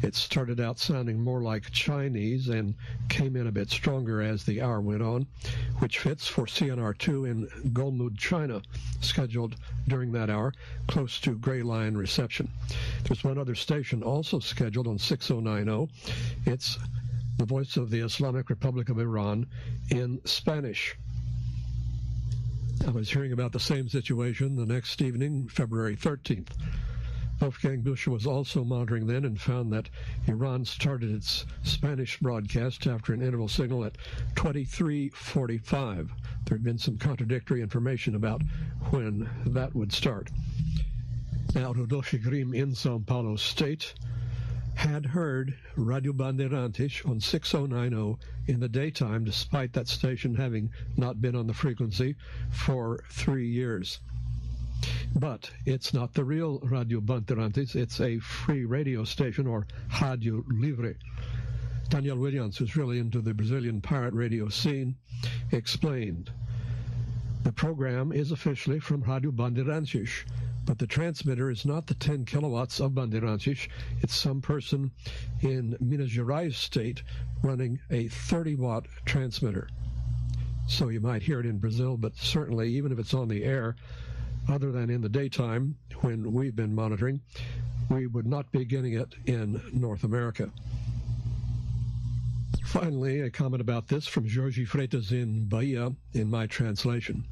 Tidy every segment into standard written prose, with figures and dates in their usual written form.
It started out sounding more like Chinese and came in a bit stronger as the hour went on, which fits for CNR2 in Golmud, China, scheduled during that hour, close to Gray Line reception. There's one other station also scheduled on 6090. It's the Voice of the Islamic Republic of Iran in Spanish. I was hearing about the same situation the next evening, February 13th. Wolfgang Busche was also monitoring then and found that Iran started its Spanish broadcast after an interval signal at 23:45. There had been some contradictory information about when that would start. Now, Rodolfo Grimm in São Paulo State had heard Radio Bandeirantes on 6090 in the daytime, despite that station having not been on the frequency for 3 years. But it's not the real Radio Bandeirantes. It's a free radio station, or Rádio Livre. Daniel Williams, who's really into the Brazilian pirate radio scene, explained. The program is officially from Rádio Bandeirantes, but the transmitter is not the 10 kilowatts of Bandeirantes. It's some person in Minas Gerais state running a 30-watt transmitter. So you might hear it in Brazil, but certainly, even if it's on the air, other than in the daytime, when we've been monitoring, we would not be getting it in North America. Finally, a comment about this from Jorge Freitas in Bahia, in my translation.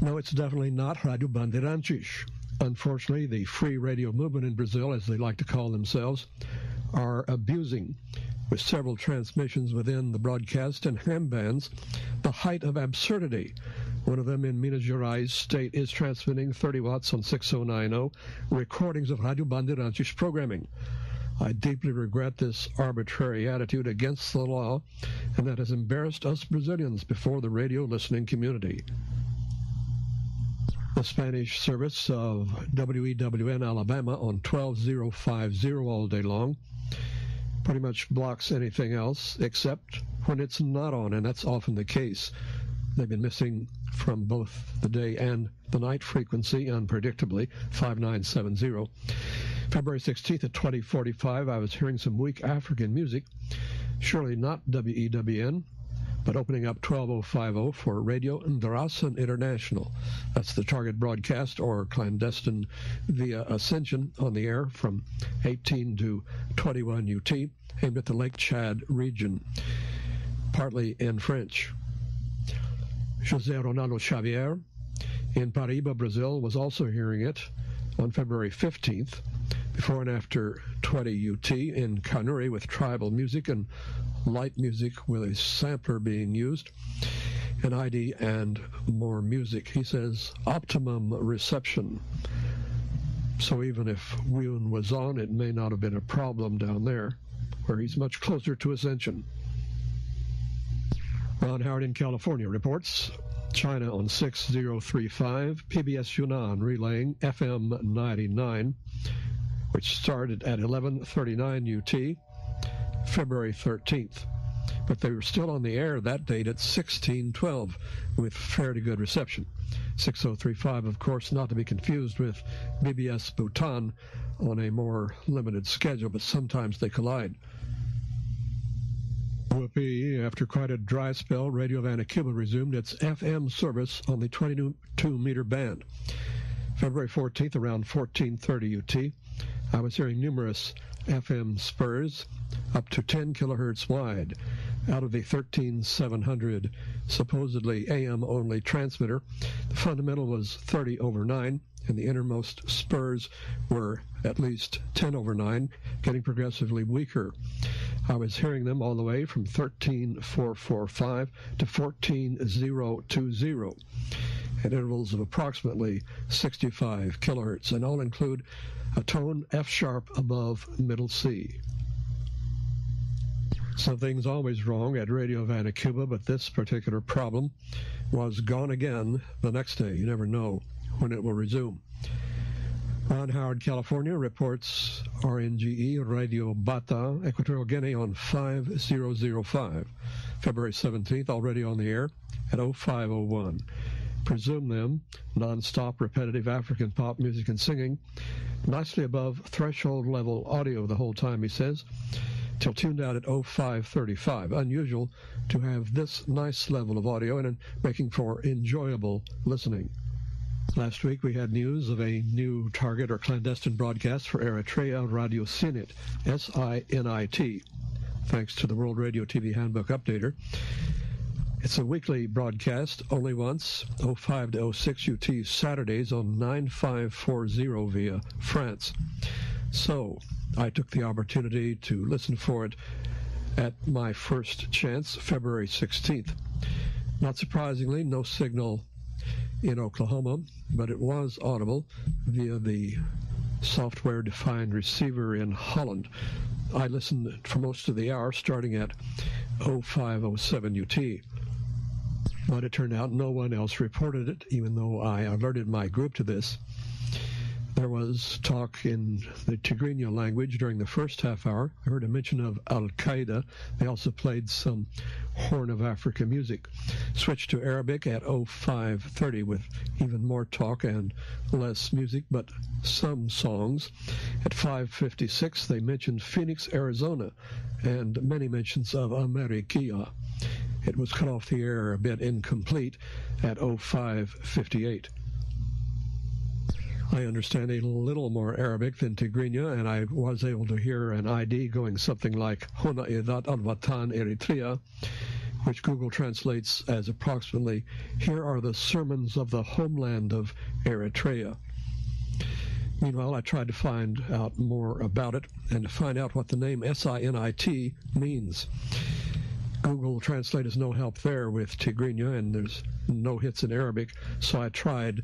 No, it's definitely not Rádio Bandeirantes. Unfortunately, the free radio movement in Brazil, as they like to call themselves, are abusing, with several transmissions within the broadcast and ham bands, the height of absurdity. One of them in Minas Gerais state is transmitting 30 watts on 6090 recordings of Rádio Bandeirantes programming. I deeply regret this arbitrary attitude against the law, and that has embarrassed us Brazilians before the radio listening community. The Spanish service of WEWN Alabama on 12050 all day long pretty much blocks anything else except when it's not on, and that's often the case. They've been missing from both the day and the night frequency, unpredictably, 5970. February 16th at 2045, I was hearing some weak African music, surely not WEWN, but opening up 12050 for Radio Ndarasan International. That's the target broadcast, or clandestine via Ascension, on the air from 18 to 21 UT, aimed at the Lake Chad region, partly in French. José Ronaldo Xavier in Paraíba, Brazil, was also hearing it on February 15th, before and after 20 UT in Kanuri, with tribal music and light music with a sampler being used, an ID and more music. He says optimum reception. So even if Wiyun was on, it may not have been a problem down there, where he's much closer to Ascension. Ron Howard in California reports China on 6035, PBS Yunnan relaying FM 99, which started at 11:39 UT, February 13th. But they were still on the air that date at 1612 with fairly good reception. 6035, of course, not to be confused with BBS Bhutan on a more limited schedule, but sometimes they collide. Whoopee, after quite a dry spell, Radio Vanuatu resumed its FM service on the 22-meter band. February 14th, around 14:30 UT, I was hearing numerous FM spurs up to 10 kilohertz wide out of the 13700 supposedly AM-only transmitter. The fundamental was 30/9, and the innermost spurs were at least 10/9, getting progressively weaker. I was hearing them all the way from 13445 to 14020 at intervals of approximately 65 kilohertz, and all include a tone F-sharp above middle C. Something's always wrong at Radio Vanuatu, but this particular problem was gone again the next day. You never know when it will resume. Ron Howard, California, reports RNGE Radio Bata, Equatorial Guinea, on 5005. February 17th, already on the air at 0501. Presume them, non-stop repetitive African pop music and singing, nicely above threshold level audio the whole time, he says, till tuned out at 0535. Unusual to have this nice level of audio and making for enjoyable listening. Last week we had news of a new target or clandestine broadcast for Eritrea Radio Sinit, S-I-N-I-T, thanks to the World Radio TV Handbook Updater. It's a weekly broadcast, only once, 05 to 06 UT Saturdays on 9540 via France. So I took the opportunity to listen for it at my first chance, February 16th. Not surprisingly, no signal in Oklahoma, but it was audible via the software-defined receiver in Holland. I listened for most of the hour, starting at 0507 UT. But it turned out no one else reported it, even though I alerted my group to this. There was talk in the Tigrinya language during the first half hour. I heard a mention of Al-Qaeda. They also played some Horn of Africa music. Switched to Arabic at 0530 with even more talk and less music, but some songs. At 5:56, they mentioned Phoenix, Arizona, and many mentions of Amerikia. It was cut off the air a bit incomplete at 05:58. I understand a little more Arabic than Tigrinya, and I was able to hear an ID going something like Hona Edat al-Watan Eritrea, which Google translates as approximately, "Here are the sermons of the homeland of Eritrea." Meanwhile, I tried to find out more about it and to find out what the name SINIT means. Google Translate is no help there with Tigrinya, and there's no hits in Arabic, so I tried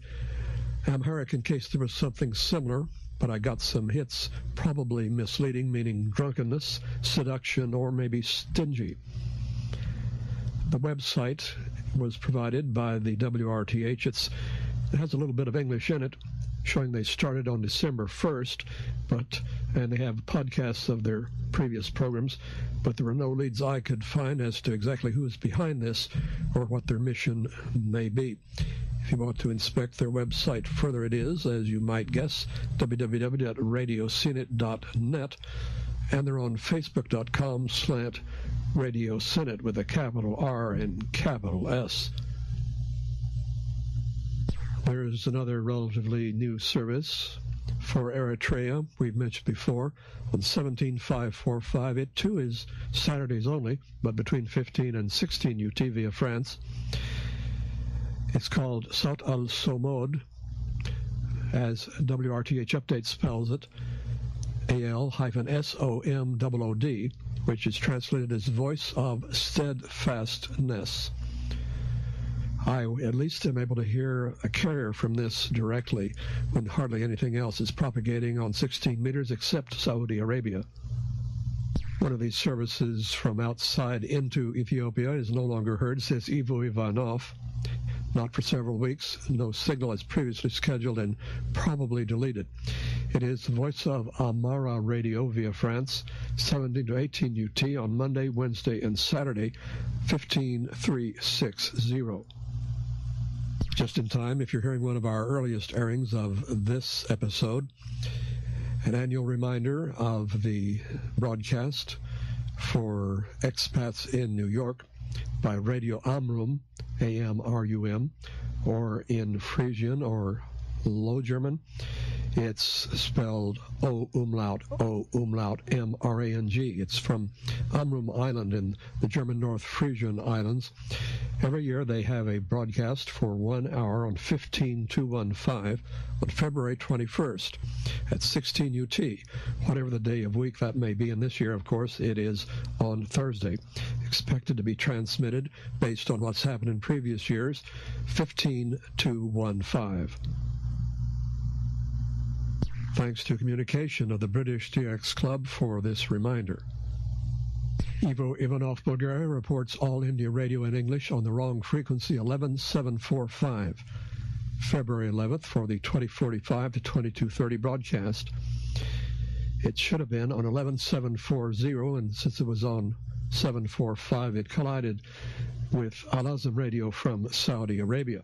Amharic in case there was something similar, but I got some hits, probably misleading, meaning drunkenness, seduction, or maybe stingy. The website was provided by the WRTH. It has a little bit of English in it, showing they started on December 1st, and they have podcasts of their previous programs, but there were no leads I could find as to exactly who is behind this or what their mission may be. If you want to inspect their website further, it is, as you might guess, www.radiosinit.net, and they're on facebook.com/radiosinit with a capital R and capital S. There's another relatively new service for Eritrea we've mentioned before on 17545. It too is Saturdays only, but between 15 and 16 UT via France. It's called Sot al-Somod, as WRTH Update spells it, AL-SOMOOD, which is translated as Voice of Steadfastness. I at least am able to hear a carrier from this directly when hardly anything else is propagating on 16 meters except Saudi Arabia. One of these services from outside into Ethiopia is no longer heard, says Ivo Ivanov. Not for several weeks. No signal as previously scheduled and probably deleted. It is the Voice of Amara Radio via France, 17 to 18 UT on Monday, Wednesday, and Saturday, 15360. Just in time, if you're hearing one of our earliest airings of this episode, an annual reminder of the broadcast for expats in New York by Radio Amrum, A-M-R-U-M, or in Frisian or Low German. It's spelled O-umlaut, M-R-A-N-G. It's from Amrum Island in the German North Frisian Islands. Every year they have a broadcast for 1 hour on 15215 on February 21st at 16 UT, whatever the day of week that may be. And this year, of course, it is on Thursday. Expected to be transmitted based on what's happened in previous years, 15215. Thanks to communication of the British TX Club for this reminder. Ivo Ivanov, Bulgaria, reports All India Radio in English on the wrong frequency, 11745, February 11th for the 2045 to 2230 broadcast. It should have been on 11740, and since it was on 745, it collided with Al Azam Radio from Saudi Arabia.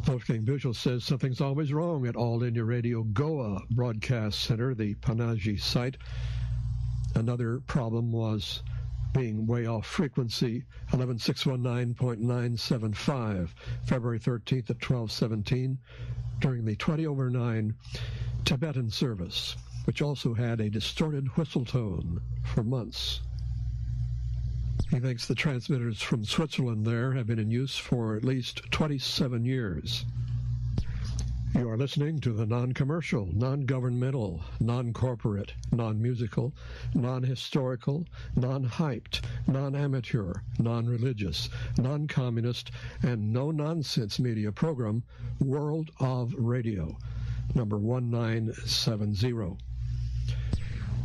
Wolfgang Büchel says something's always wrong at All India Radio Goa Broadcast Center, the Panaji site. Another problem was being way off frequency, 11619.975, February 13th at 12:17, during the 20/9 Tibetan service, which also had a distorted whistle tone for months. He thinks the transmitters from Switzerland there have been in use for at least 27 years. You are listening to the non-commercial, non-governmental, non-corporate, non-musical, non-historical, non-hyped, non-amateur, non-religious, non-communist, and no-nonsense media program, World of Radio, number 1970.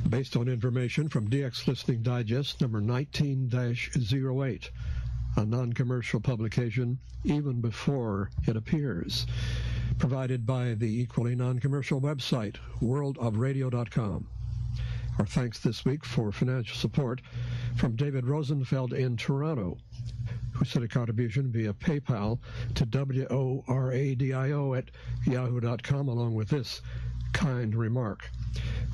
Based on information from DX Listening Digest, number 19-08, a non-commercial publication even before it appears, provided by the equally non-commercial website, worldofradio.com. Our thanks this week for financial support from David Rosenfeld in Toronto, who sent a contribution via PayPal to WORADIO at yahoo.com, along with this kind remark.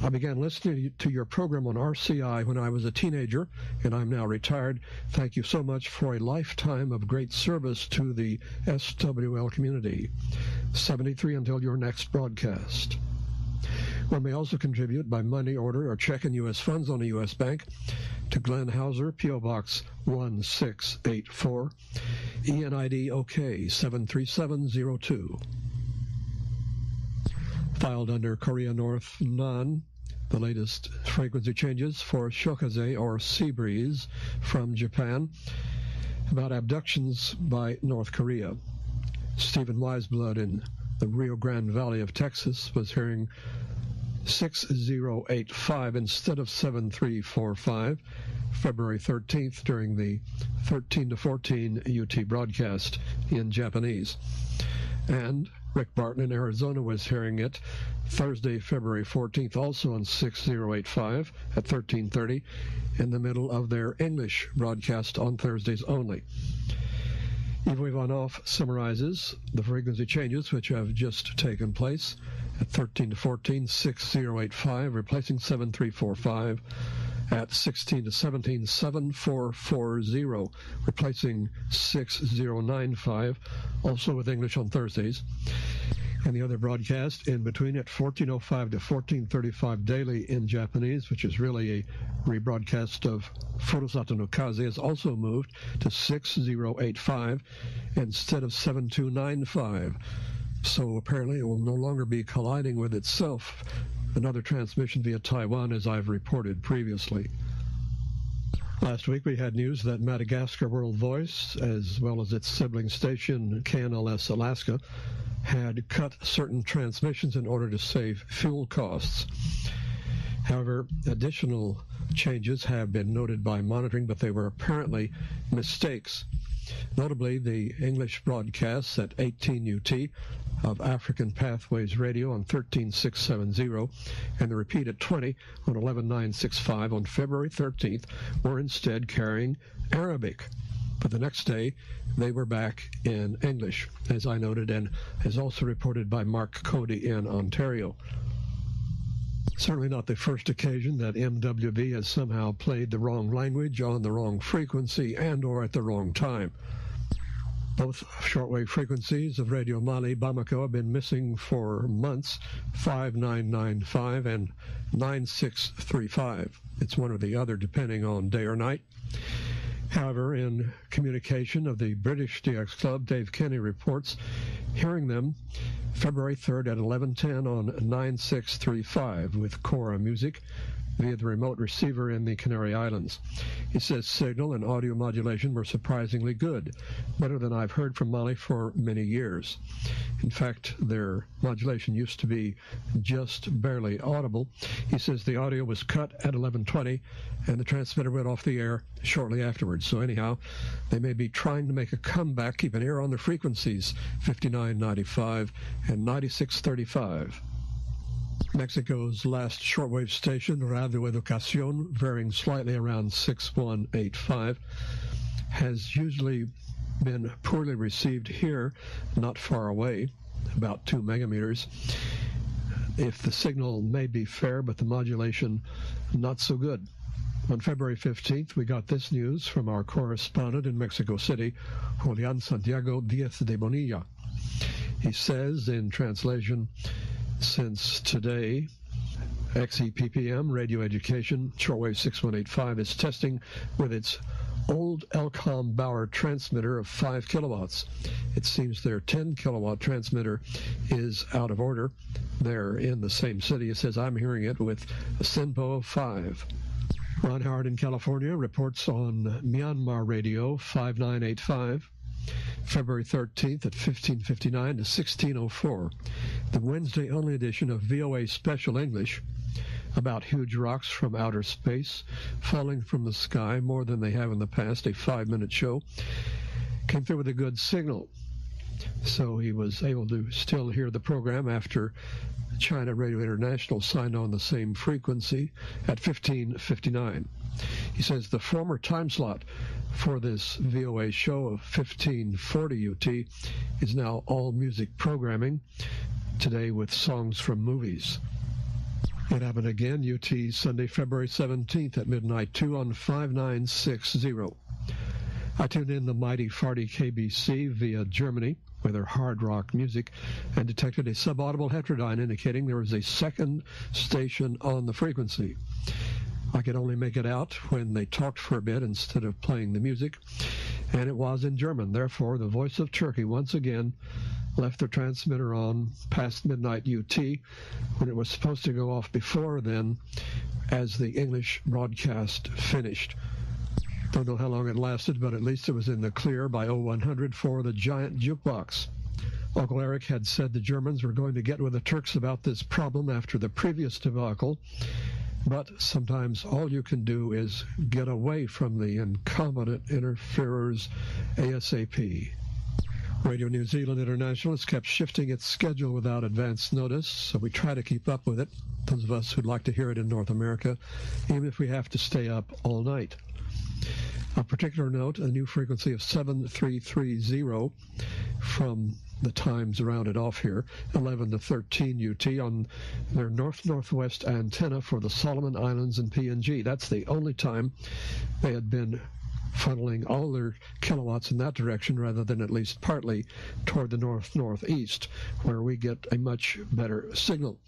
I began listening to your program on RCI when I was a teenager, and I'm now retired. Thank you so much for a lifetime of great service to the SWL community. 73 until your next broadcast. One may also contribute by money order or check in U.S. funds on a U.S. bank to Glenn Hauser, P.O. Box 1684, ENID OK 73702. Filed under Korea North NON, the latest frequency changes for Shokaze or sea breeze from Japan about abductions by North Korea. Stephen Wiseblood in the Rio Grande Valley of Texas was hearing 6085 instead of 7345, February 13th during the 13 to 14 UT broadcast in Japanese. And Rick Barton in Arizona was hearing it Thursday, February 14th, also on 6085 at 13:30, in the middle of their English broadcast on Thursdays only. Ivo Ivanov summarizes the frequency changes which have just taken place at 13 to 14, 6085, replacing 7345. At 16 to 17, 7440, replacing 6095, also with English on Thursdays. And the other broadcast in between at 1405 to 1435 daily in Japanese, which is really a rebroadcast of Furusato no Kaze, is also moved to 6085 instead of 7295. So apparently it will no longer be colliding with itself. Another transmission via Taiwan, as I've reported previously. Last week we had news that Madagascar World Voice, as well as its sibling station KNLS Alaska, had cut certain transmissions in order to save fuel costs. However, additional changes have been noted by monitoring, but they were apparently mistakes. Notably, the English broadcasts at 18 UT of African Pathways Radio on 13670 and the repeat at 20 on 11965 on February 13th were instead carrying Arabic. But the next day, they were back in English, as I noted, and as also reported by Mark Cody in Ontario. Certainly not the first occasion that MWV has somehow played the wrong language on the wrong frequency and or at the wrong time. Both shortwave frequencies of Radio Mali Bamako have been missing for months, 5995 and 9635. It's one or the other depending on day or night. However, in communication of the British DX Club, Dave Kenny reports hearing them February 3rd at 11:10 on 9635 with Cora Music via the remote receiver in the Canary Islands. He says signal and audio modulation were surprisingly good, better than I've heard from Mali for many years. In fact, their modulation used to be just barely audible. He says the audio was cut at 11:20 and the transmitter went off the air shortly afterwards. So anyhow, they may be trying to make a comeback. Keep an ear on the frequencies, 5995 and 9635. Mexico's last shortwave station, Radio Educación, varying slightly around 6185, has usually been poorly received here, not far away, about 2 megameters. If the signal may be fair, but the modulation not so good. On February 15th, we got this news from our correspondent in Mexico City, Julian Santiago Díaz de Bonilla. He says, in translation, since today, XEPPM Radio Education, shortwave 6185, is testing with its old Elcom Bauer transmitter of 5 kilowatts. It seems their 10 kilowatt transmitter is out of order. They're in the same city. It says, I'm hearing it with a SINPO of 5. Ron Howard in California reports on Myanmar Radio 5985, February 13th at 15:59 to 16:04, the Wednesday-only edition of VOA Special English about huge rocks from outer space falling from the sky more than they have in the past, a 5-minute show, came through with a good signal. So he was able to still hear the program after China Radio International signed on the same frequency at 15:59. He says the former time slot for this VOA show of 1540 UT is now all music programming, today with songs from movies. It happened again, UT Sunday, February 17th at midnight, 2 on 5960. I tuned in the mighty Farty KBC via Germany with their hard rock music and detected a subaudible heterodyne indicating there was a second station on the frequency. I could only make it out when they talked for a bit instead of playing the music, and it was in German. Therefore, the voice of Turkey once again left the transmitter on past midnight UT when it was supposed to go off before then as the English broadcast finished. Don't know how long it lasted, but at least it was in the clear by 0100 for the giant jukebox. Uncle Eric had said the Germans were going to get with the Turks about this problem after the previous debacle, but sometimes all you can do is get away from the incompetent interferers ASAP. Radio New Zealand International has kept shifting its schedule without advance notice, so we try to keep up with it, those of us who'd like to hear it in North America, even if we have to stay up all night. A particular note, a new frequency of 7330 from the times rounded off here, 11 to 13 UT on their north-northwest antenna for the Solomon Islands and PNG. That's the only time they had been funneling all their kilowatts in that direction rather than at least partly toward the north-northeast, where we get a much better signal.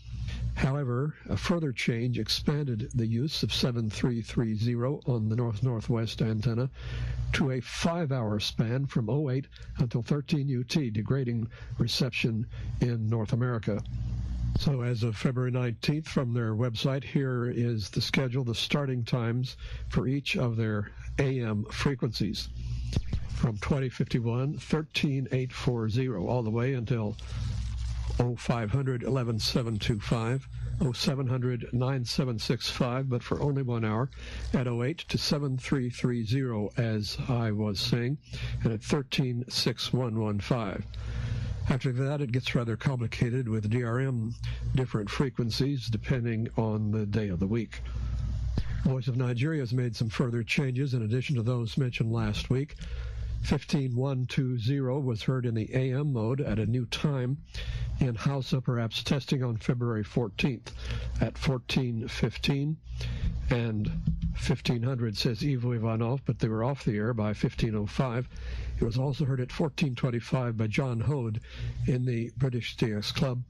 However, a further change expanded the use of 7330 on the north-northwest antenna to a 5-hour span from 08 until 13 UT, degrading reception in North America. So as of February 19th, from their website, here is the schedule, the starting times for each of their AM frequencies. From 2051, 13840, all the way until 0500 11725, 0700 9765, but for only 1 hour, at 08 to 7330, as I was saying, and at 136115. After that, it gets rather complicated with DRM, different frequencies depending on the day of the week. Voice of Nigeria has made some further changes in addition to those mentioned last week. 15120 was heard in the AM mode at a new time in Hausa, perhaps testing on February 14th at 1415, and 1500 says Ivo Ivanov, but they were off the air by 1505. It was also heard at 1425 by John Hode in the British DX Club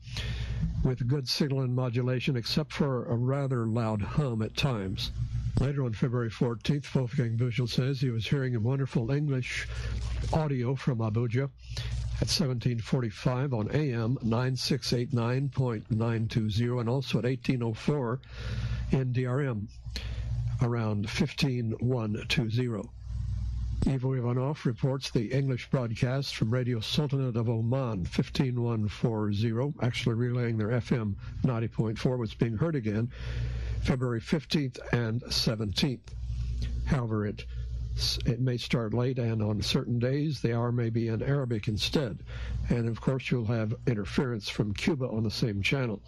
with good signal and modulation except for a rather loud hum at times. Later on February 14th, Wolfgang Bushel says he was hearing a wonderful English audio from Abuja at 1745 on AM 9689.920 and also at 1804 in DRM around 15120. Ivo Ivanov reports the English broadcast from Radio Sultanate of Oman, 15140, actually relaying their FM 90.4, was being heard again February 15th and 17th. However, it may start late, and on certain days the hour may be in Arabic instead. And of course you'll have interference from Cuba on the same channel.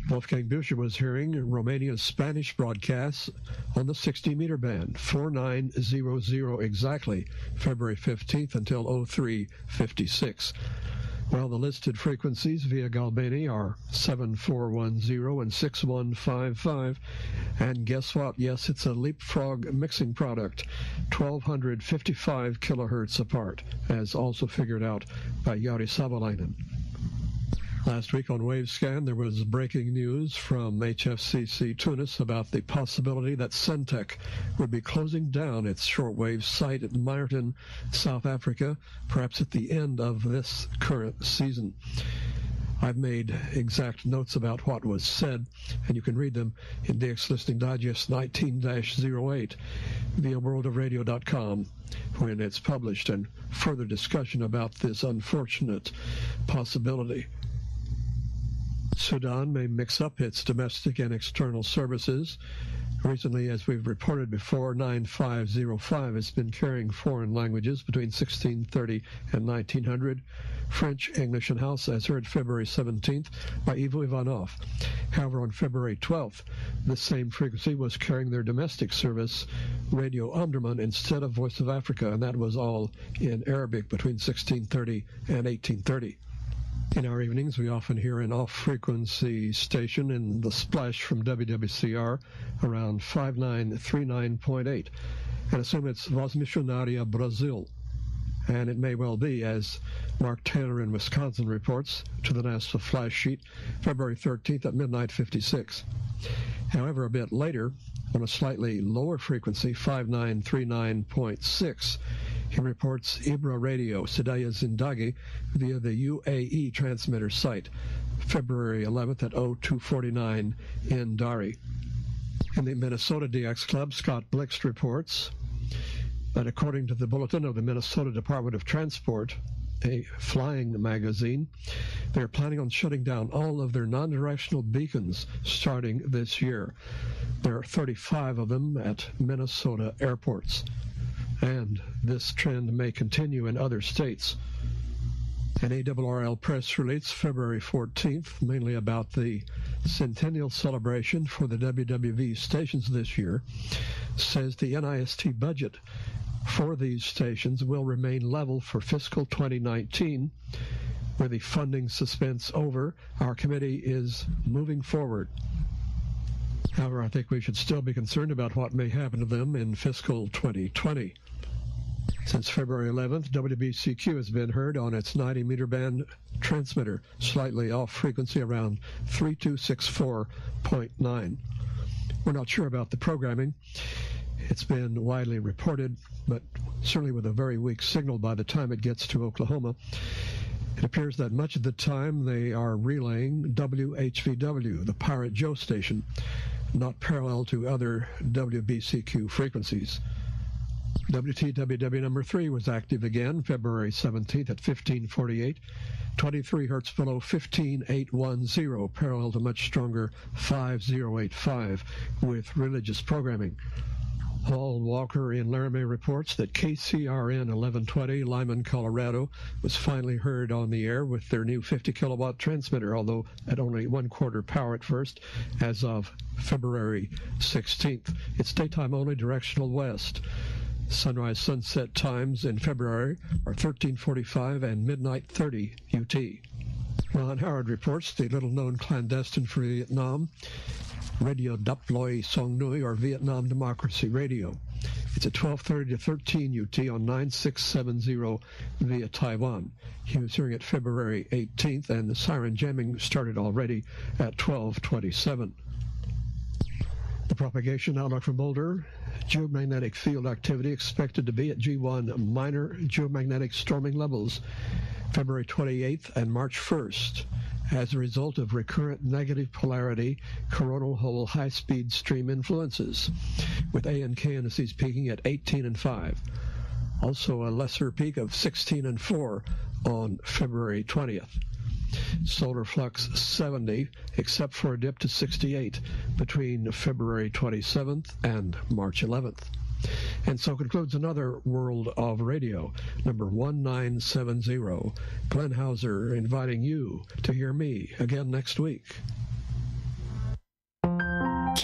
Wolfgang Bücher was hearing Romania's Spanish broadcasts on the 60-meter band, 4900 exactly, February 15th until 0356. Well, the listed frequencies via Galbani are 7410 and 6155. And guess what? Yes, it's a leapfrog mixing product, 1255 kilohertz apart, as also figured out by Jari Savolainen. Last week on Wavescan, there was breaking news from HFCC Tunis about the possibility that Centec would be closing down its shortwave site at Meyerton, South Africa, perhaps at the end of this current season. I've made exact notes about what was said, and you can read them in DX Listening Digest 19-08 via worldofradio.com when it's published, and further discussion about this unfortunate possibility. Sudan may mix up its domestic and external services. Recently, as we've reported before, 9505 has been carrying foreign languages between 1630 and 1900, French, English, and Hausa, as heard February 17th by Ivo Ivanov. However, on February 12th, this same frequency was carrying their domestic service, Radio Omdurman, instead of Voice of Africa, and that was all in Arabic between 1630 and 1830. In our evenings, we often hear an off-frequency station in the splash from WWCR around 5939.8 and assume it's Voz Missionaria Brazil. And it may well be, as Mark Taylor in Wisconsin reports to the NASA flash sheet, February 13th at midnight 56. However, a bit later, on a slightly lower frequency, 5939.6, he reports Ibra Radio, Sedaya Zindagi, via the UAE transmitter site, February 11th at 0249 in Dari. In the Minnesota DX Club, Scott Blixt reports that according to the bulletin of the Minnesota Department of Transport, a flying magazine, they're planning on shutting down all of their non-directional beacons starting this year. There are 35 of them at Minnesota airports, and this trend may continue in other states. An ARRL press release February 14th, mainly about the centennial celebration for the WWV stations this year, says the NIST budget for these stations will remain level for fiscal 2019. With the funding suspense over, our committee is moving forward. However, I think we should still be concerned about what may happen to them in fiscal 2020. Since February 11th, WBCQ has been heard on its 90-meter band transmitter, slightly off frequency around 3264.9. We're not sure about the programming. It's been widely reported, but certainly with a very weak signal by the time it gets to Oklahoma. It appears that much of the time they are relaying WHVW, the Pirate Joe station, not parallel to other WBCQ frequencies. WTWW number 3 was active again February 17th at 1548, 23 hertz below 15810, parallel to much stronger 5085 with religious programming. Paul Walker in Laramie reports that KCRN 1120 Lyman, Colorado was finally heard on the air with their new 50-kilowatt transmitter, although at only 1/4 power at first, as of February 16th. It's daytime only, directional west. Sunrise sunset times in February are 13:45 and midnight 30 UT. Ron Howard reports the little-known clandestine for Vietnam, Radio Dap Loi Song Nui, or Vietnam Democracy Radio. It's at 12:30 to 13 UT on 9670 via Taiwan. He was hearing it February 18th, and the siren jamming started already at 12:27. The propagation outlook from Boulder: geomagnetic field activity expected to be at G1 minor geomagnetic storming levels February 28th and March 1st as a result of recurrent negative polarity coronal hole high-speed stream influences, with A and K indices peaking at 18 and 5. Also a lesser peak of 16 and 4 on February 20th. Solar flux 70, except for a dip to 68 between February 27th and March 11th. And so concludes another World of Radio, number 1970. Glenn Hauser inviting you to hear me again next week.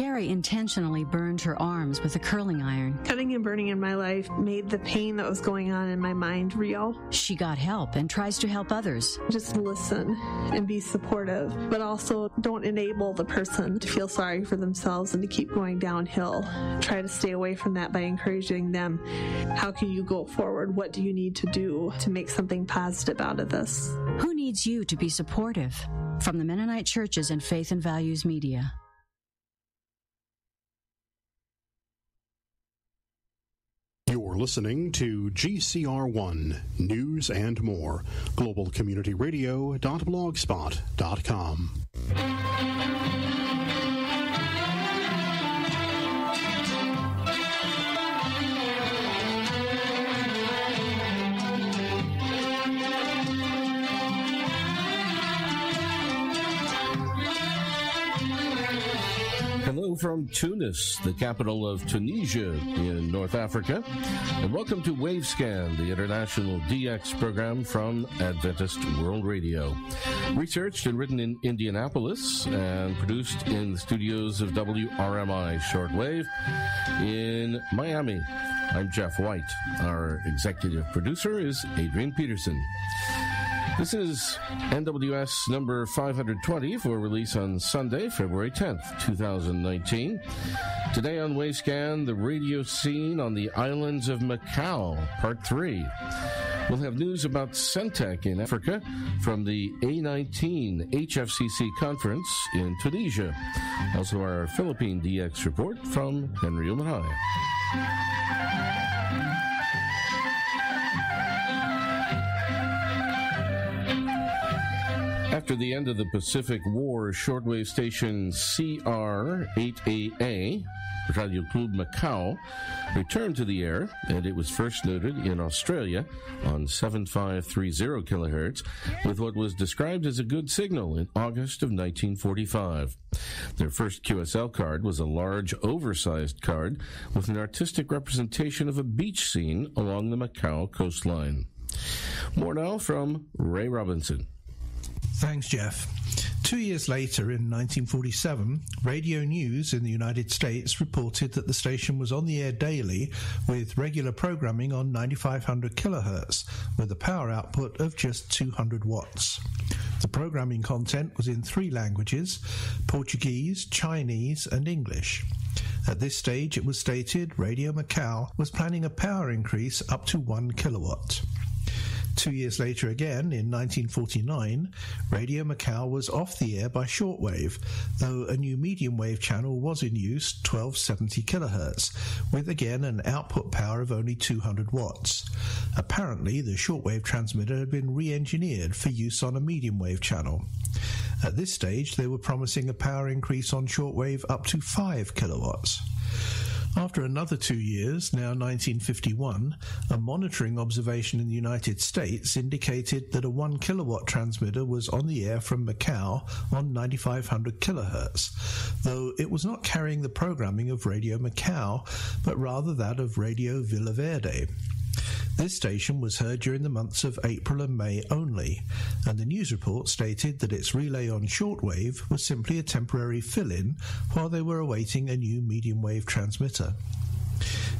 Carrie intentionally burned her arms with a curling iron. Cutting and burning in my life made the pain that was going on in my mind real. She got help and tries to help others. Just listen and be supportive, but also don't enable the person to feel sorry for themselves and to keep going downhill. Try to stay away from that by encouraging them. How can you go forward? What do you need to do to make something positive out of this? Who needs you to be supportive? From the Mennonite Churches and Faith and Values Media. You're listening to GCR1 News and More. GlobalCommunityRadio.blogspot.com. Hello from Tunis, the capital of Tunisia in North Africa, and welcome to Wavescan, the international DX program from Adventist World Radio. Researched and written in Indianapolis and produced in the studios of WRMI Shortwave in Miami. I'm Jeff White. Our executive producer is Adrian Peterson. This is NWS number 520 for release on Sunday, February 10th, 2019. Today on Wavescan, the radio scene on the islands of Macau, Part 3. We'll have news about Centec in Africa from the A19 HFCC conference in Tunisia. Also our Philippine DX report from Henry Umanhai. After the end of the Pacific War, shortwave station CR8AA, Radio Club Macau, returned to the air, and it was first noted in Australia on 7530 kilohertz with what was described as a good signal in August of 1945. Their first QSL card was a large, oversized card with an artistic representation of a beach scene along the Macau coastline. More now from Ray Robinson. Thanks, Jeff. 2 years later, in 1947, Radio News in the United States reported that the station was on the air daily with regular programming on 9500 kilohertz with a power output of just 200 watts. The programming content was in 3 languages: Portuguese, Chinese, and English. At this stage, it was stated Radio Macau was planning a power increase up to 1 kilowatt. 2 years later again, in 1949, Radio Macau was off the air by shortwave, though a new medium wave channel was in use, 1270 kilohertz, with again an output power of only 200 watts. Apparently, the shortwave transmitter had been re-engineered for use on a medium wave channel. At this stage, they were promising a power increase on shortwave up to 5 kilowatts. After another 2 years, now 1951, a monitoring observation in the United States indicated that a 1 kilowatt transmitter was on the air from Macau on 9500 kilohertz, though it was not carrying the programming of Radio Macau, but rather that of Radio Villa Verde. This station was heard during the months of April and May only, and the news report stated that its relay on shortwave was simply a temporary fill-in while they were awaiting a new medium-wave transmitter.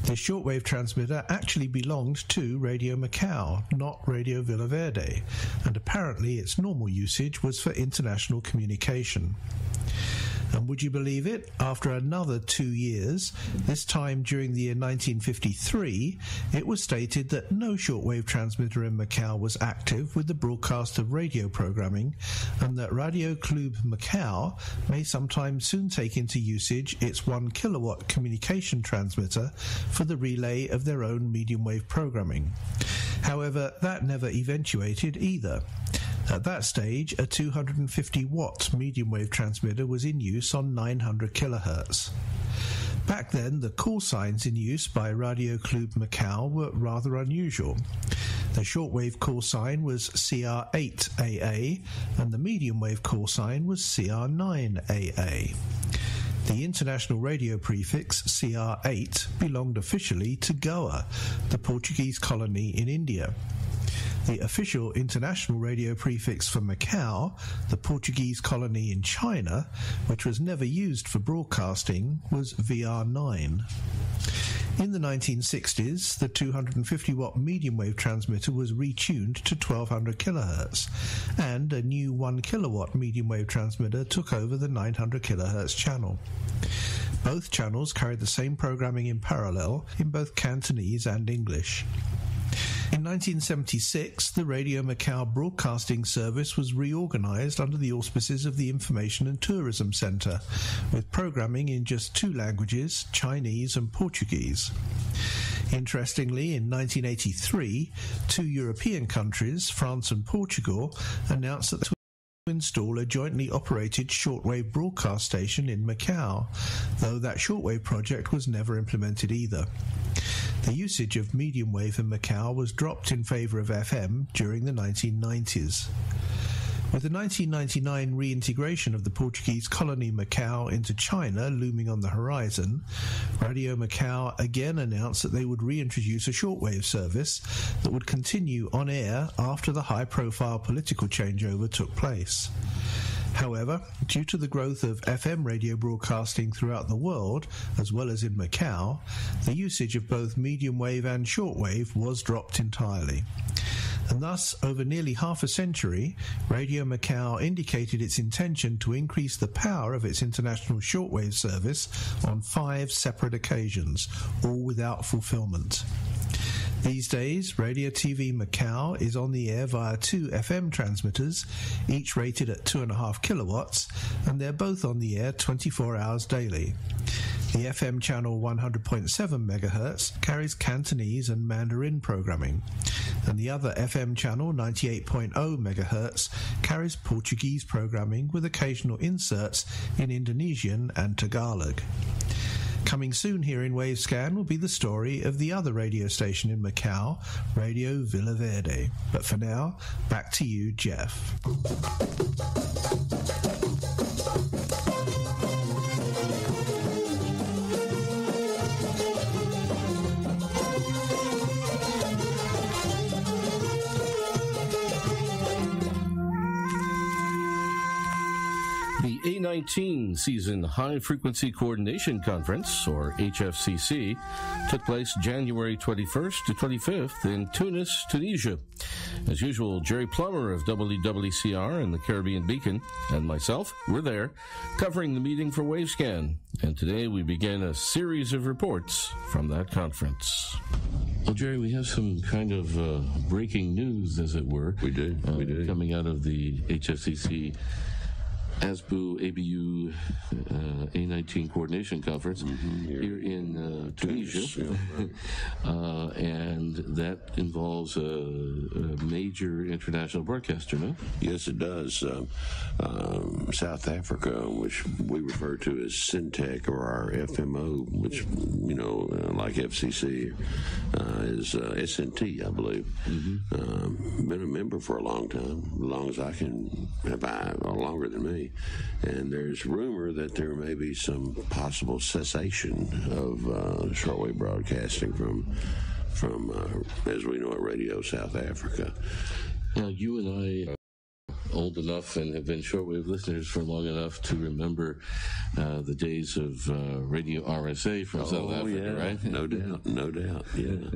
The shortwave transmitter actually belonged to Radio Macau, not Radio Villa Verde, and apparently its normal usage was for international communication. And would you believe it? After another 2 years, this time during the year 1953, it was stated that no shortwave transmitter in Macau was active with the broadcast of radio programming, and that Radio Club Macau may sometime soon take into usage its 1 kilowatt communication transmitter for the relay of their own medium wave programming. However, that never eventuated either. At that stage, a 250-watt medium-wave transmitter was in use on 900 kilohertz. Back then, the call signs in use by Radio Club Macau were rather unusual. The shortwave call sign was CR8AA, and the medium-wave call sign was CR9AA. The international radio prefix CR8 belonged officially to Goa, the Portuguese colony in India. The official international radio prefix for Macau, the Portuguese colony in China, which was never used for broadcasting, was VR9. In the 1960s, the 250-watt medium-wave transmitter was retuned to 1200 kHz, and a new 1 kilowatt medium-wave transmitter took over the 900 kHz channel. Both channels carried the same programming in parallel in both Cantonese and English. In 1976, the Radio Macau Broadcasting Service was reorganized under the auspices of the Information and Tourism Center, with programming in just 2 languages, Chinese and Portuguese. Interestingly, in 1983, 2 European countries, France and Portugal, announced that they would install a jointly operated shortwave broadcast station in Macau, though that shortwave project was never implemented either. The usage of medium wave in Macau was dropped in favor of FM during the 1990s. With the 1999 reintegration of the Portuguese colony Macau into China looming on the horizon, Radio Macau again announced that they would reintroduce a shortwave service that would continue on air after the high-profile political changeover took place. However, due to the growth of FM radio broadcasting throughout the world, as well as in Macau, the usage of both medium wave and shortwave was dropped entirely. And thus, over nearly half a century, Radio Macau indicated its intention to increase the power of its international shortwave service on 5 separate occasions, all without fulfillment. These days, Radio TV Macau is on the air via 2 FM transmitters, each rated at 2.5 kilowatts, and they're both on the air 24 hours daily. The FM channel 100.7 MHz carries Cantonese and Mandarin programming, and the other FM channel 98.0 MHz carries Portuguese programming with occasional inserts in Indonesian and Tagalog. Coming soon here in Wavescan will be the story of the other radio station in Macau, Radio Villa Verde. But for now, back to you, Jeff. The A19 Season High Frequency Coordination Conference, or HFCC, took place January 21st to 25th in Tunis, Tunisia. As usual, Jerry Plummer of WWCR and the Caribbean Beacon and myself were there covering the meeting for Wavescan. And today we begin a series of reports from that conference. Well, Jerry, we have some kind of breaking news, as it were. We do. Coming out of the HFCC ASBU ABU A19 Coordination Conference here in Tunisia. And that involves a major international broadcaster, no? Yes, it does. South Africa, which we refer to as Syntec or our FMO, which, like FCC, is SNT, I believe. Been a member for a long time, as long as I can, longer than me. And there's rumor that there may be some possible cessation of shortwave broadcasting from as we know it, Radio South Africa. Now, you and I are old enough and have been shortwave listeners for long enough to remember the days of Radio RSA from South Africa, right? No doubt, yeah.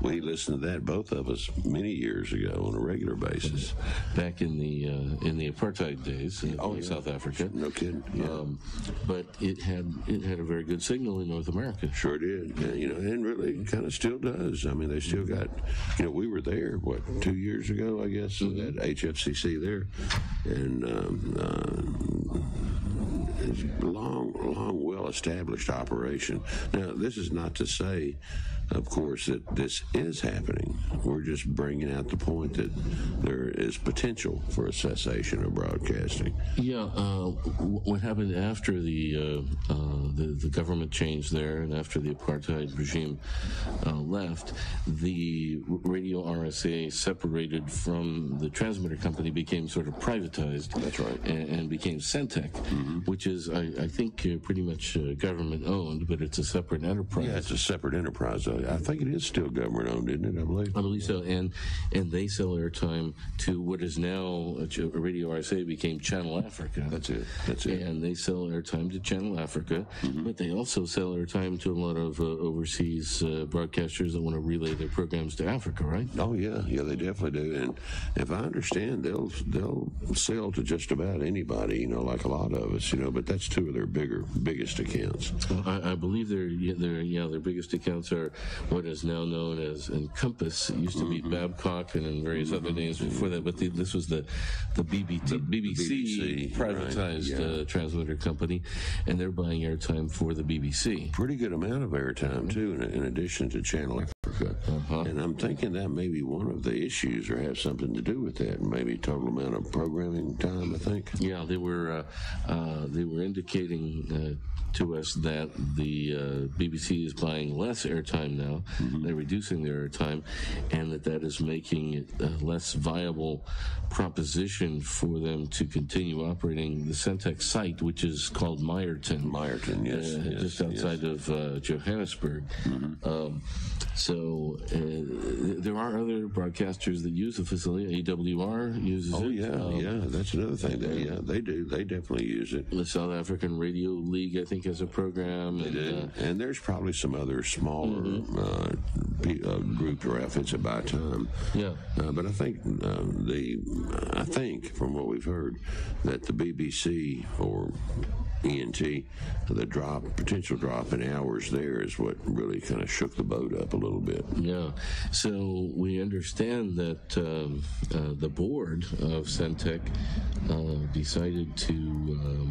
We listened to that, both of us, many years ago on a regular basis. Back in the apartheid days in South Africa. No kidding. Yeah. But it had a very good signal in North America. Sure did. And really kind of still does. I mean, they still got, we were there, 2 years ago, I guess, at HFCC there. And it's a long, well-established operation. Now, this is not to say, of course, that this is happening. We're just bringing out the point that there is potential for a cessation of broadcasting. Yeah, what happened after the government change there and after the apartheid regime left, the Radio RSA separated from the transmitter company, became sort of privatized. That's right. And became Syntec, which is, I think, pretty much government-owned. owned, but it's a separate enterprise. Yeah, it's a separate enterprise. I think it is still government owned, isn't it? I believe so. And they sell airtime to what is now Radio RSA became Channel Africa. That's it. And they sell airtime to Channel Africa, but they also sell airtime to a lot of overseas broadcasters that want to relay their programs to Africa, right? Oh yeah, they definitely do. And if I understand, they'll sell to just about anybody, like a lot of us, but that's two of their biggest accounts. Well, I believe their biggest accounts are what is now known as Encompass. It used to be Babcock and various other names before that, but this was the BBC privatized transmitter company, and they're buying airtime for the BBC. Pretty good amount of airtime too, in addition to Channel Africa. And I'm thinking that may be one of the issues, or have something to do with that. Maybe total amount of programming time, I think. Yeah, they were indicating to us that the BBC is buying less airtime now. They're reducing their airtime, and that is making it a less viable proposition for them to continue operating the Centec site, which is called Meyerton. Meyerton, yes. Just outside of Johannesburg. So there are other broadcasters that use the facility. AWR uses it. Yeah, that's another thing. They do. They definitely use it. The South African Radio League, I think, has a program. They do. And there's probably some other smaller groups or outfits that buy time. Yeah. But I think I think from what we've heard that the BBC or ENT, the potential drop in hours there is what really kind of shook the boat up a little bit. Yeah. So we understand that the board of Centec decided to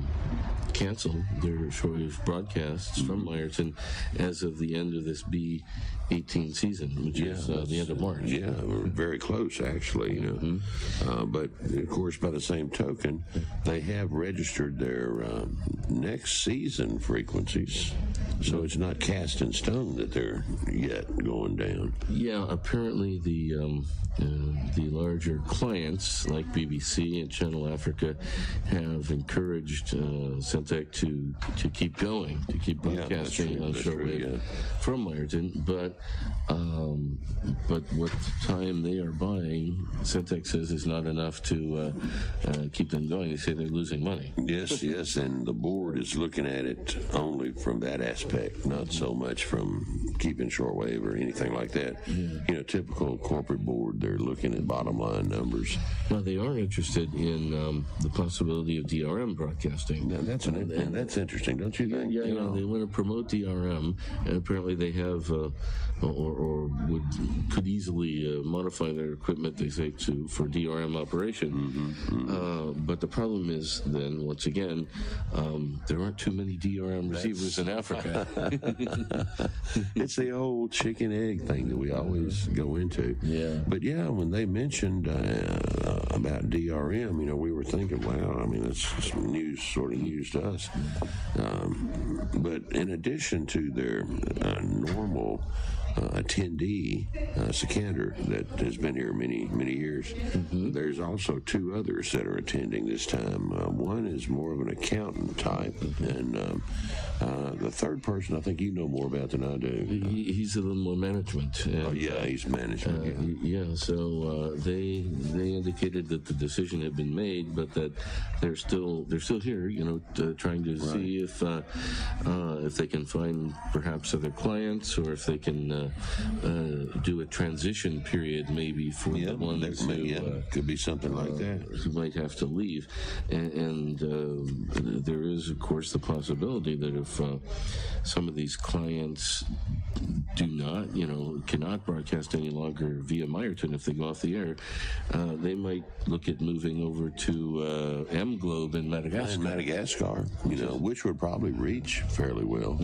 cancel their shortwave broadcasts from Meyerton as of the end of this B18 season, which is the end of March. Yeah, we're very close, actually. But of course, by the same token, they have registered their next season frequencies, so it's not cast in stone that they're yet going down. Yeah, apparently the larger clients like BBC and Channel Africa have encouraged Centec to keep going, to keep broadcasting on shortwave from Meyerton, but what time they are buying, Centec says, is not enough to keep them going. They say they're losing money. Yes, and the board is looking at it only from that aspect, not so much from keeping shortwave or anything like that. Typical corporate board, they're looking at bottom line numbers. Now, they are interested in the possibility of DRM broadcasting. Now, that's interesting, don't you think? Yeah, they want to promote DRM, and apparently they have, or could easily modify their equipment, they say, for DRM operation. But the problem is, then, once again, there aren't too many DRM receivers in Africa. It's the old chicken egg thing that we always go into. Yeah. But when they mentioned about DRM, we were thinking, wow, I mean, that's sort of news to us. But in addition to their normal attendee, Sikander, that has been here many years, there's also two others that are attending this time. One is more of an accountant type, and the third person, I think you know more about than I do. He's a little more management. He's management. So they indicated that the decision had been made, but that they're still here, trying to see if they can find perhaps other clients, or if they can do a transition period maybe for the ones who could be something like that, who might have to leave, and there is, of course, the possibility that if some of these clients cannot broadcast any longer via Meyerton, if they go off the air, they might look at moving over to M-Globe in Madagascar. Which would probably reach fairly well.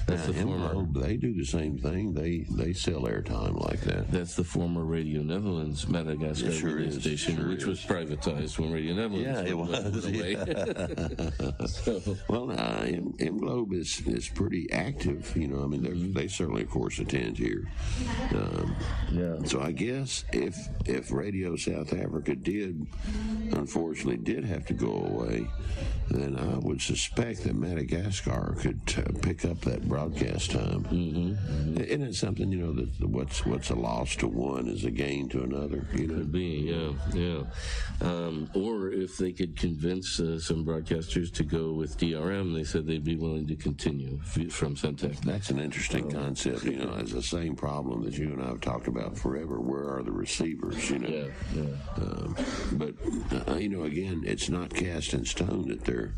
That's the M-Globe, they do the same thing. They sell airtime like that. That's the former Radio Netherlands Madagascar radio station, which was privatized when Radio Netherlands went away. Well, M-Globe is pretty active. They certainly, of course, attend here. So I guess if Radio South Africa Africa unfortunately did have to go away, then I would suspect that Madagascar could pick up that broadcast time. Isn't it something, that what's a loss to one is a gain to another? Could be, yeah. Or if they could convince some broadcasters to go with DRM, they said they'd be willing to continue from Syntec. That's an interesting concept. It's the same problem that you and I have talked about forever. Where are the receivers? But again, it's not cast in stone that they're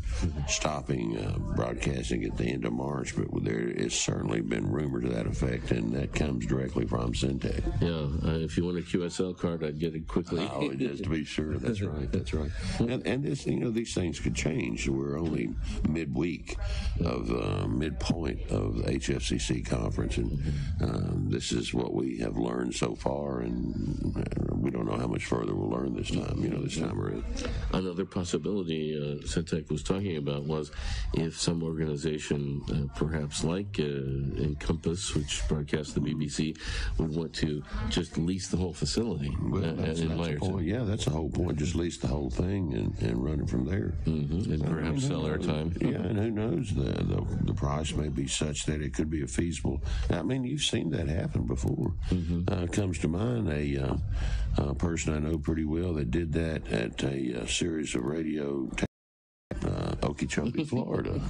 stopping broadcasting at the end of March, but there has certainly been rumor to that effect, and that comes directly from Syntec. Yeah, if you want a QSL card, I'd get it quickly. Oh, just to be sure. That's right. That's right. And this, these things could change. We're only midpoint of the HFCC conference, and this is what we have learned so far, and we don't know how much further we'll learn this time. This time around. Another possibility Syntec was talking about was if some organization, perhaps like Encompass, which broadcasts the BBC, would want to just lease the whole facility. That's the point. Yeah, that's the whole point. Just lease the whole thing and run it from there. And perhaps sell our time. Yeah, and who knows? The price may be such that it could be a feasible. You've seen that happen before. Comes to mind a person I know pretty well that did that at a series of radio Okeechobee, Florida.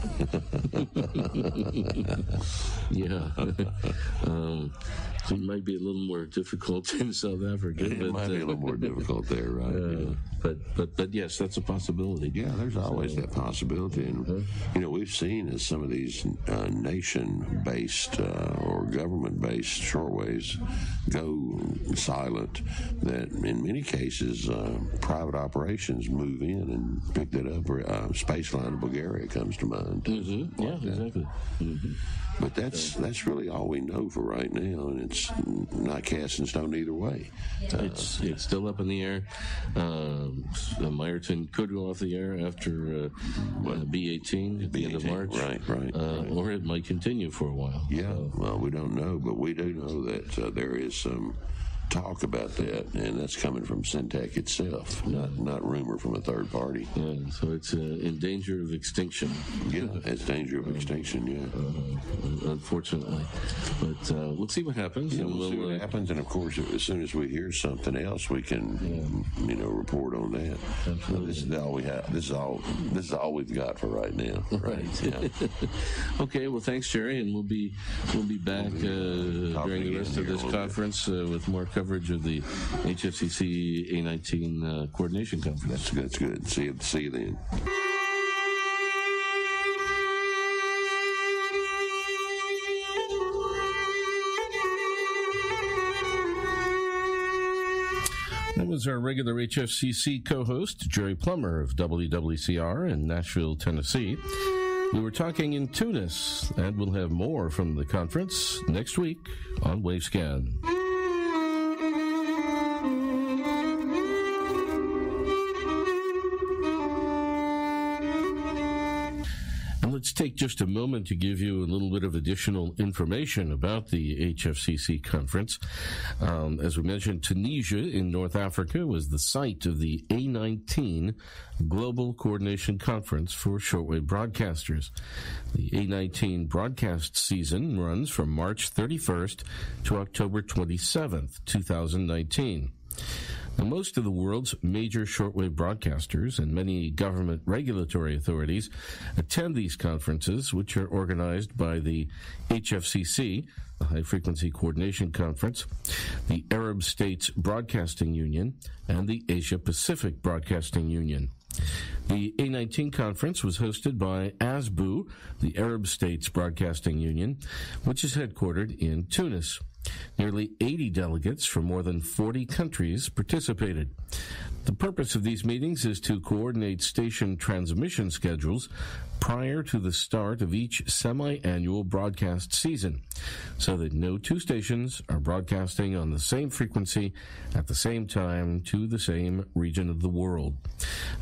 So it might be a little more difficult in South Africa. It might be a little more difficult there, right? But yes, that's a possibility. Yeah, there's always that possibility. And, we've seen as some of these nation-based or government-based shortwaves go silent, that in many cases, private operations move in and pick that up. Spaceline of Bulgaria comes to mind. Yeah, exactly. But that's really all we know for right now, and it's not cast in stone either way. It's still up in the air. Meyerton could go off the air after B18 at the end of March. Right. Or it might continue for a while. Yeah, well, we don't know, but we do know that there is some talk about that, and that's coming from Syntec itself, not rumor from a third party. Yeah, so it's in danger of extinction. Yeah, it's danger of extinction. Yeah, unfortunately, but we'll see what happens. Yeah, we'll see what happens, and of course, as soon as we hear something else, we can report on that. So this is all we have. This is all we've got for right now. Right. Yeah. Okay. Well, thanks, Jerry, and we'll be back during the rest of this conference with more coverage of the HFCC A19 coordination conference. That's good. See you then. That was our regular HFCC co-host, Jerry Plummer of WWCR in Nashville, Tennessee. We were talking in Tunis, and we'll have more from the conference next week on Wavescan. Let's take just a moment to give you a little bit of additional information about the HFCC conference. As we mentioned, Tunisia in North Africa was the site of the A19 Global Coordination Conference for Shortwave Broadcasters. The A19 broadcast season runs from March 31st to October 27th, 2019. Now, most of the world's major shortwave broadcasters and many government regulatory authorities attend these conferences, which are organized by the HFCC, the High Frequency Coordination Conference, the Arab States Broadcasting Union, and the Asia Pacific Broadcasting Union. The A19 conference was hosted by ASBU, the Arab States Broadcasting Union, which is headquartered in Tunis. Nearly 80 delegates from more than 40 countries participated. The purpose of these meetings is to coordinate station transmission schedules prior to the start of each semi-annual broadcast season, so that no two stations are broadcasting on the same frequency at the same time to the same region of the world.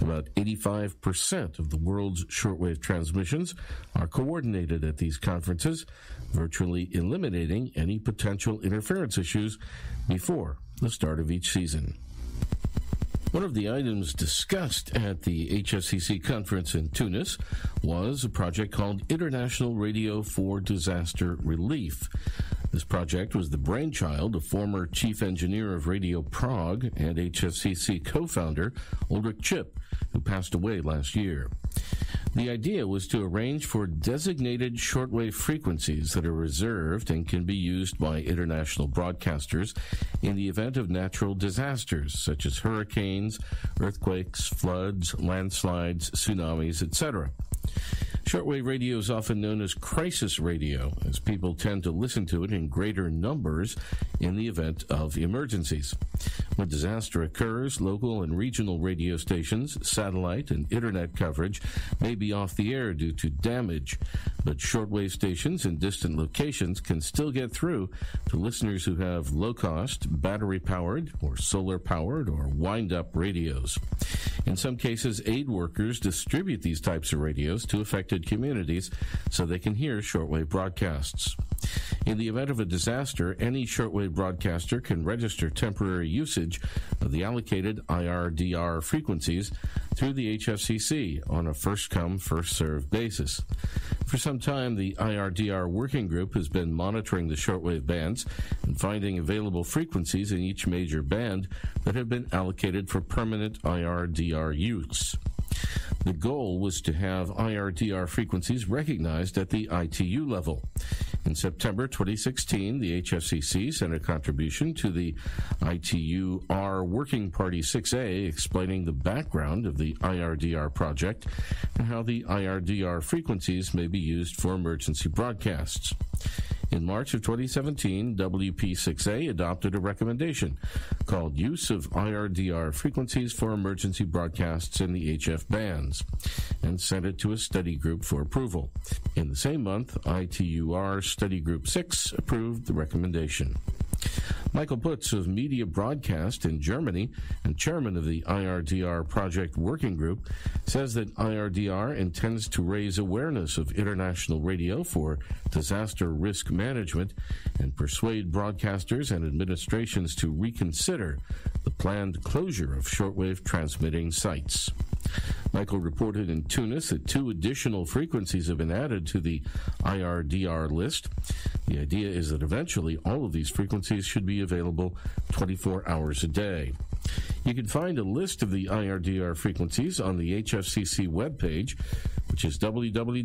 About 85% of the world's shortwave transmissions are coordinated at these conferences, virtually eliminating any potential interference issues before the start of each season. One of the items discussed at the HFCC conference in Tunis was a project called International Radio for Disaster Relief. This project was the brainchild of former chief engineer of Radio Prague and HFCC co-founder Ulrich Chip, who passed away last year. The idea was to arrange for designated shortwave frequencies that are reserved and can be used by international broadcasters in the event of natural disasters such as hurricanes, earthquakes, floods, landslides, tsunamis, etc. Shortwave radio is often known as crisis radio, as people tend to listen to it in greater numbers in the event of emergencies. When disaster occurs, local and regional radio stations, satellite, and internet coverage may be off the air due to damage, but shortwave stations in distant locations can still get through to listeners who have low-cost, battery-powered, or solar-powered, or wind-up radios. In some cases, aid workers distribute these types of radios to affected communities so they can hear shortwave broadcasts. In the event of a disaster, any shortwave broadcaster can register temporary usage of the allocated IRDR frequencies through the HFCC on a first-come, first-served basis. For some time, the IRDR working group has been monitoring the shortwave bands and finding available frequencies in each major band that have been allocated for permanent IRDR use. The goal was to have IRDR frequencies recognized at the ITU level. In September 2016, the HFCC sent a contribution to the ITU-R Working Party 6A explaining the background of the IRDR project and how the IRDR frequencies may be used for emergency broadcasts. In March of 2017, WP6A adopted a recommendation called Use of IRDR Frequencies for Emergency Broadcasts in the HF Bands and sent it to a study group for approval. In the same month, ITUR Study Group 6 approved the recommendation. Michael Putz of Media Broadcast in Germany and chairman of the IRDR Project Working Group says that IRDR intends to raise awareness of international radio for disaster risk management and persuade broadcasters and administrations to reconsider the planned closure of shortwave transmitting sites. Michael reported in Tunis that 2 additional frequencies have been added to the IRDR list. The idea is that eventually all of these frequencies should be available 24 hours a day. You can find a list of the IRDR frequencies on the HFCC webpage, which is www.hfcc.org.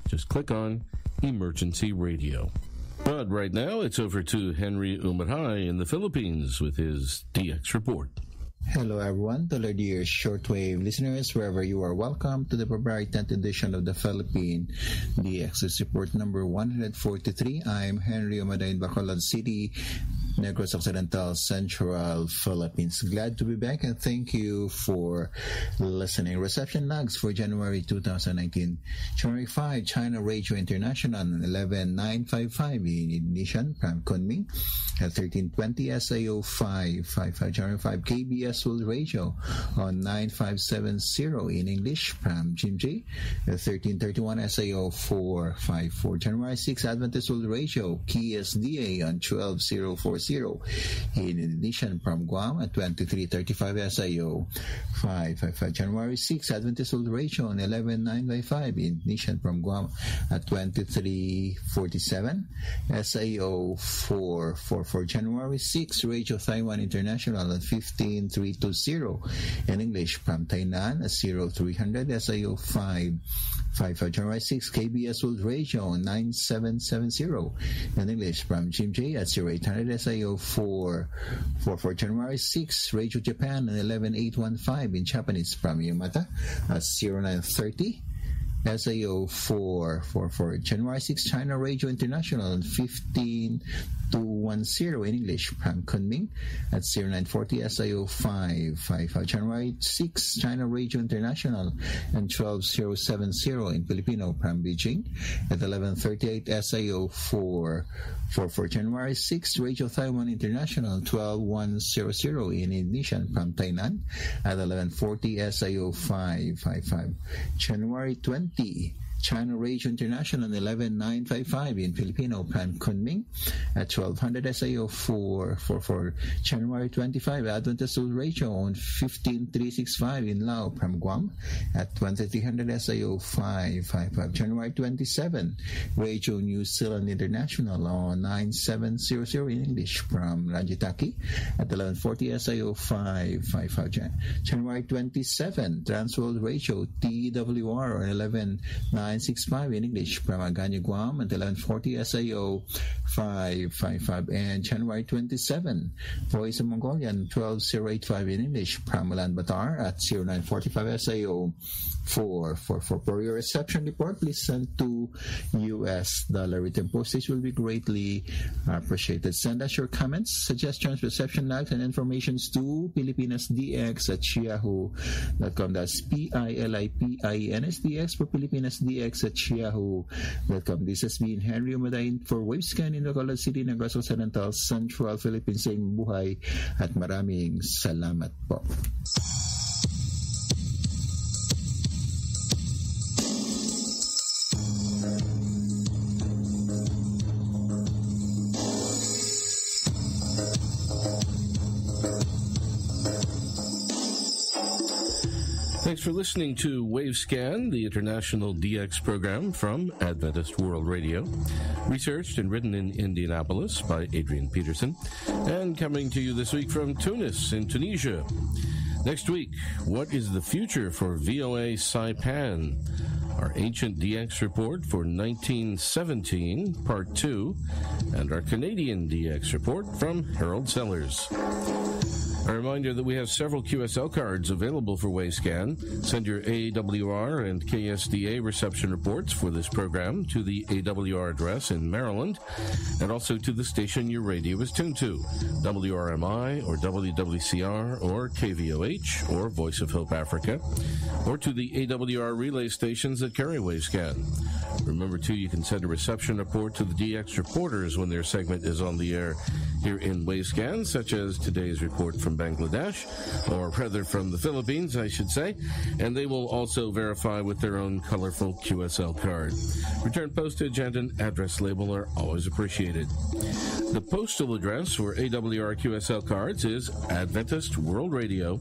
Just click on Emergency Radio. But right now, it's over to Henry Umaray in the Philippines with his DX report. Hello everyone, to our dear shortwave listeners, wherever you are, welcome to the February 10th edition of the Philippine DX report number 143. I'm Henry Umaray in Bacolod City, Negros Occidental, Central Philippines. Glad to be back and thank you for listening. Reception logs for January 2019. January 5, China Radio International, 11955 in Indonesian, Pram Kunming, at 1320 SAO 555. January 5, KBS World Radio on 9570 in English, Pram Jimji, at 1331 SAO 454. January 6, Adventist World Radio, KSDA on 12040 in Indonesian, from Guam at 2335 SIO 555. January 6, Adventist World Radio on 11955 in Indonesian, from Guam at 2347 SIO 444. January 6, Radio Taiwan International at 15320 in English, from Tainan at 0300 SIO 555. January 6, KBS World Radio on 9770 in English, from Jim J at 0800 SIO 444. January 6, Radio Japan and 11815 in Japanese, from Yamata at 0930 SAO 444. January 6, China Radio International and 15210 in English, from Kunming at 0940 SIO 555. January 6, China Radio International and 12070 in Filipino, from Beijing at 1138 SIO 444. January 6, Radio Taiwan International 12100 in Indonesian, from Tainan at 1140 SIO 555. January 20, China Radio International 11955 in Filipino, Pan Kunming at 1200 SAO for January 25. Adventist World Radio on 15365 in Lao, Pram Guam at 2300 SAO 555. January 27, Radio New Zealand International on 9700 in English from Rajitaki at 1140 SAO 555. January 27, Transworld Radio TWR on 11965 in English from Agani, Guam at 1140 SAO 555. And January 27, Voice of Mongolian 12085 in English from Ulaanbaatar at 0945 SAO 444. For your reception report, please send to US dollar. Written postage will be greatly appreciated. Send us your comments, suggestions, reception notes, and informations to PilipinasDX@yahoo.com. That's PILIPINSDX for PilipinasDX@yahoo.com. This has been Henry Umadain for Wavescan in Bacolod City, Negros Occidental, Central Philippines. Saying buhay at maraming salamat po. Thanks for listening to Wavescan, the international DX program from Adventist World Radio. Researched and written in Indianapolis by Adrian Peterson. And coming to you this week from Tunis in Tunisia. Next week, what is the future for VOA Saipan? Our Ancient DX Report for 1917, Part 2, and our Canadian DX Report from Harold Sellers. A reminder that we have several QSL cards available for Wavescan. Send your AWR and KSDA reception reports for this program to the AWR address in Maryland, and also to the station your radio is tuned to, WRMI or WWCR or KVOH or Voice of Hope Africa, or to the AWR relay stations that carry Wavescan. Remember, too, you can send a reception report to the DX reporters when their segment is on the air here in Wavescan, such as today's report from Bangladesh, or rather from the Philippines, I should say, and they will also verify with their own colorful QSL card. Return postage and an address label are always appreciated. The postal address for AWR QSL cards is Adventist World Radio,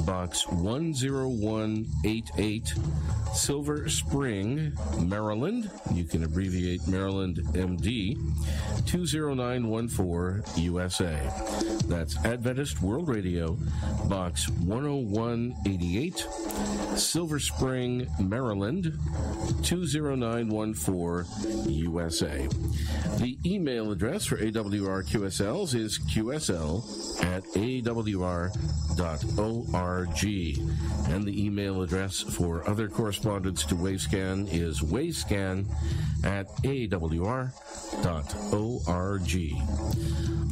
Box 10188, Silver Spring, Maryland. You can abbreviate Maryland MD, 20914 USA. That's Adventist World Radio, Box 10188, Silver Spring, Maryland, 20914 USA. The email address for AWR QSLs is qsl@awr.org. And the email address for other correspondence to Wavescan is wavescan@awr.org.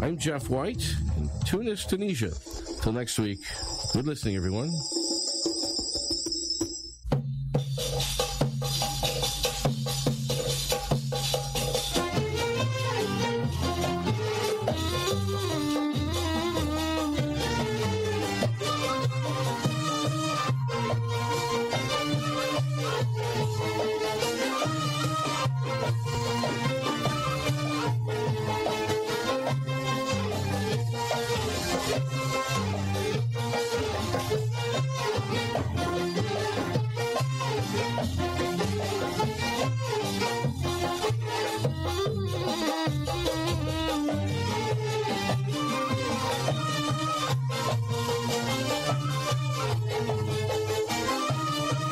I'm Jeff White in Tunis, Tunisia. Till next week, good listening, everyone.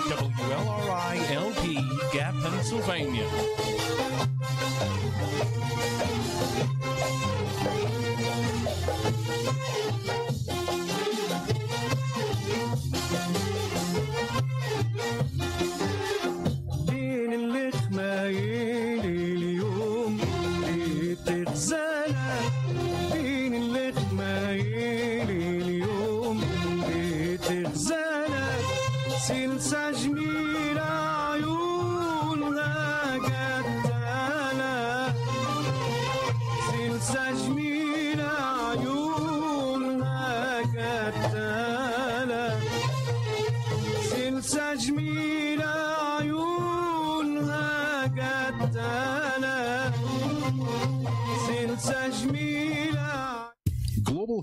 WLRI Gap, Pennsylvania. سلسة جميلة عيونها قد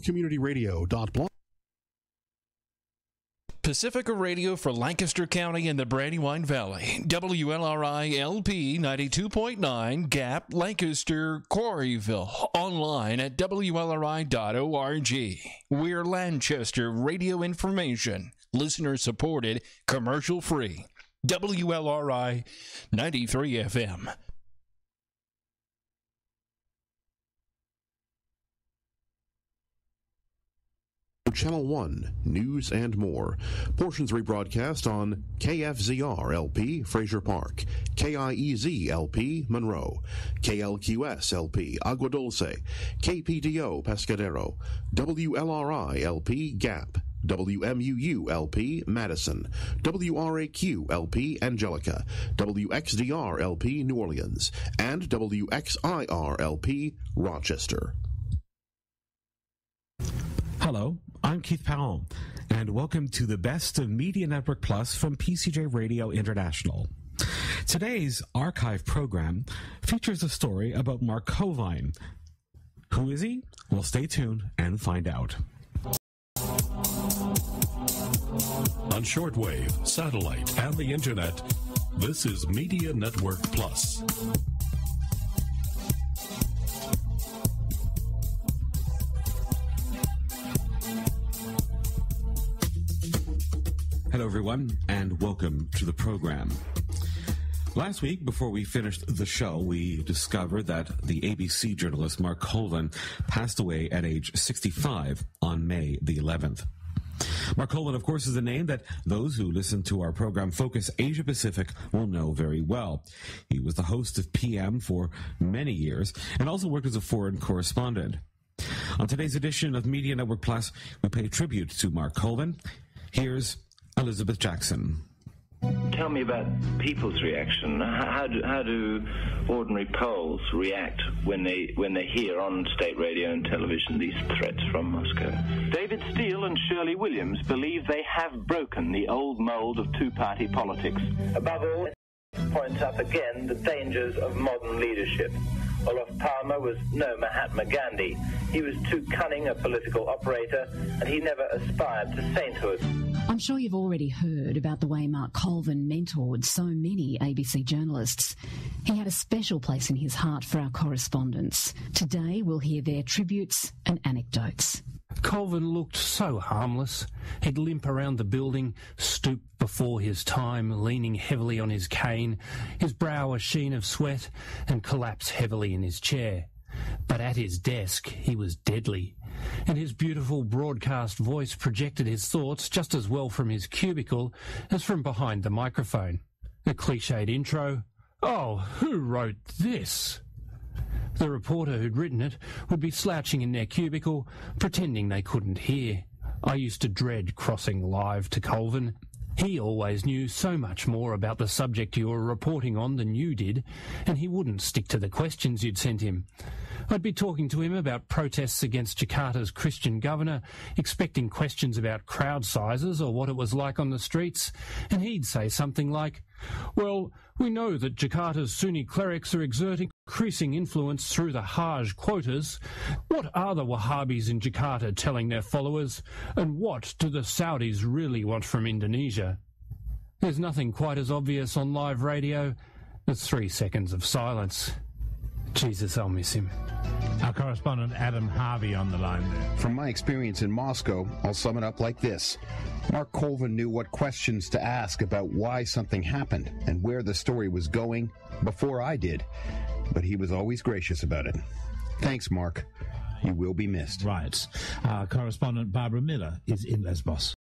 communityradio.blog. Pacifica Radio for Lancaster County and the Brandywine Valley. WLRI LP 92.9 Gap, Lancaster, Quarryville. Online at WLRI.org. We're Lancaster Radio Information. Listener supported, commercial free. WLRI 93 FM. Channel 1, News and More. Portions rebroadcast on KFZR-LP, Fraser Park, KIEZ-LP, Monroe, KLQS-LP, Agua Dulce, KPDO, Pescadero, WLRI-LP, Gap, WMUU-LP, Madison, WRAQ-LP, Angelica, WXDR-LP, New Orleans, and WXIR-LP, Rochester. Hello, I'm Keith Powell, and welcome to the Best of Media Network Plus from PCJ Radio International. Today's archive program features a story about Mark Kovine. Who is he? Well, stay tuned and find out. On shortwave, satellite, and the internet, this is Media Network Plus. Hello, everyone, and welcome to the program. Last week, before we finished the show, we discovered that the ABC journalist Mark Colvin passed away at age 65 on May the 11th. Mark Colvin, of course, is a name that those who listen to our program Focus Asia Pacific will know very well. He was the host of PM for many years and also worked as a foreign correspondent. On today's edition of Media Network Plus, we pay tribute to Mark Colvin. Here's Elizabeth Jackson. Tell me about people's reaction. How do ordinary Poles react when they hear on state radio and television these threats from Moscow? David Steele and Shirley Williams believe they have broken the old mold of two-party politics. Above all, it points up again the dangers of modern leadership. Olof Palme was no Mahatma Gandhi. He was too cunning a political operator, and he never aspired to sainthood. I'm sure you've already heard about the way Mark Colvin mentored so many ABC journalists. He had a special place in his heart for our correspondents. Today we'll hear their tributes and anecdotes. Colvin looked so harmless. He'd limp around the building, stoop before his time, leaning heavily on his cane, his brow a sheen of sweat, and collapse heavily in his chair. But at his desk, he was deadly, and his beautiful broadcast voice projected his thoughts just as well from his cubicle as from behind the microphone. The cliched intro, "Oh, who wrote this?" The reporter who'd written it would be slouching in their cubicle, pretending they couldn't hear. I used to dread crossing live to Colvin. He always knew so much more about the subject you were reporting on than you did, and he wouldn't stick to the questions you'd sent him. I'd be talking to him about protests against Jakarta's Christian governor, expecting questions about crowd sizes or what it was like on the streets, and he'd say something like, "Well, we know that Jakarta's Sunni clerics are exerting increasing influence through the Hajj quotas. What are the Wahhabis in Jakarta telling their followers, and what do the Saudis really want from Indonesia?" There's nothing quite as obvious on live radio as 3 seconds of silence. Jesus, I'll miss him. Our correspondent Adam Harvey on the line there. From my experience in Moscow, I'll sum it up like this. Mark Colvin knew what questions to ask about why something happened and where the story was going before I did, but he was always gracious about it. Thanks, Mark. You will be missed. Right. Our correspondent Barbara Miller is in Lesbos.